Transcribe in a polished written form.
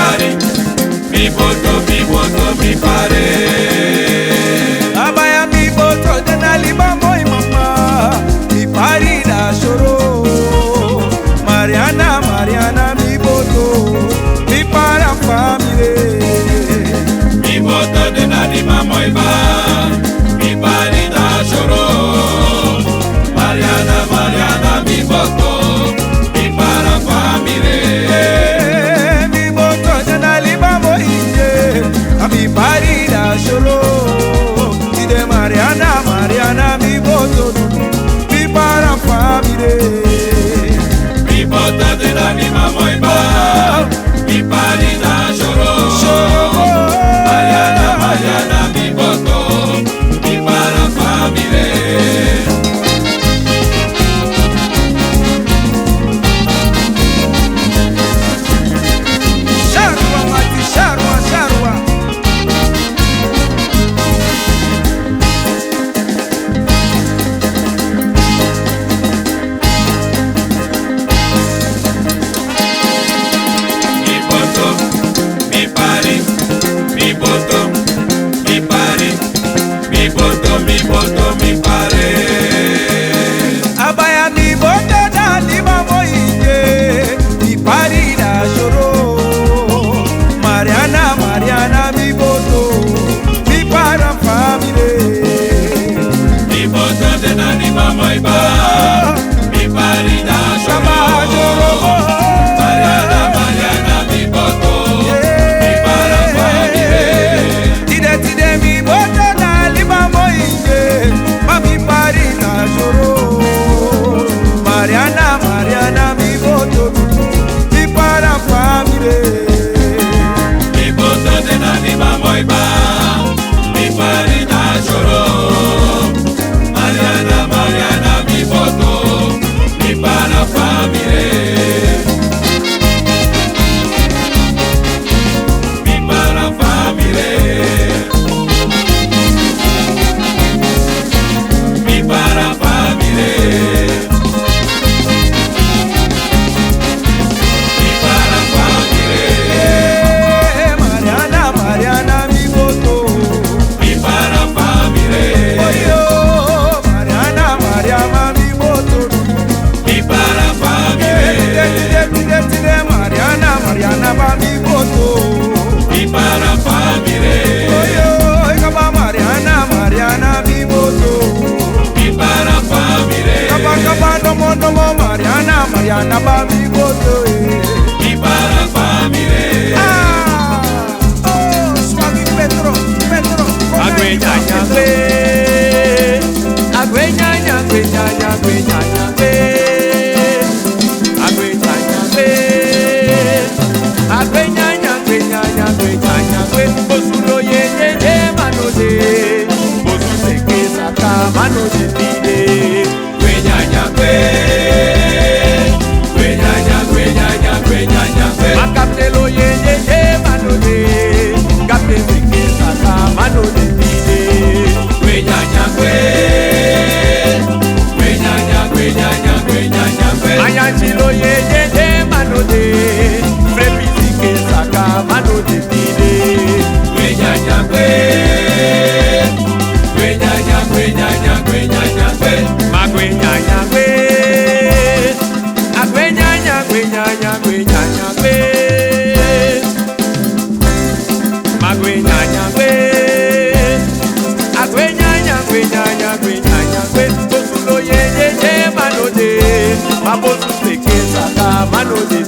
pari, mi boto, mi pare. Abaya mi boto denali bamboy mama, mi pari da shoro. Mariana, Mariana mi boto, mi para family. Mi boto denali mamoy ba, mi pari da shoro. Mariana, Mariana mi boto, mi para family. Mi boto denali bamboy mi pari da shoro. Ide Mariana, Mariana mi boto, mi para family. Mi boto denali mamoy ba, mi pari da shoro. Mariana, Mariana mi boto, mi para family. Sharwa mati, sharwa, sharwa. Mi boto, mi pari, mi boto, mi pari, mi boto, mi boto, mi pare. Abaya mi boto da liba moye, mi pari da shoro. Mariana, Mariana mi boto, mi para family. Mi boto de nani mamoy ba, mi pari da shoro. Mariana, Mariana mi boto, mi para family. Tide tide mi boto da liba moye, ma mi pari da shoro. Mariana, Mariana mi boto, mi para family. Mi boto de nani mamoy ba, mi pari da shoro. Mariana, Mariana mi boto, mi para family. Mi para family. Mi para family. Mi para family. Mariana, Mariana mi boto. Mi para family. Oyo, Mariana, Mariana mi boto. Mi para family. Tide Mariana, Mariana ba mi boto. Mi para family. Oyo, kaba Mariana, Mariana mi boto. Mi para family. Kaba nomo Mariana, Mariana ba mi boto. Mi para family. Ah, oh, swagi Petro, Petro. Agüeñaña, agüeñaña, agüeñaña, agüeñaña, agüeñaña, agüeñaña, agüeñaña, agüeñaña, bosulo ye mano de, bosu se que saca mano de tide. Agüeñaña, agüeñaña, Macaptelo ye mano de, capte se que saca mano de tide. Ayanchilo ye mano de, prepisi que saca mano de tide. Magüeñaña, agüeñaña, agüeñaña, agüeñaña, magüeñaña, agüeñaña, agüeñaña, agüeñaña, bosulo ye mano de, mabosu se que saca mano de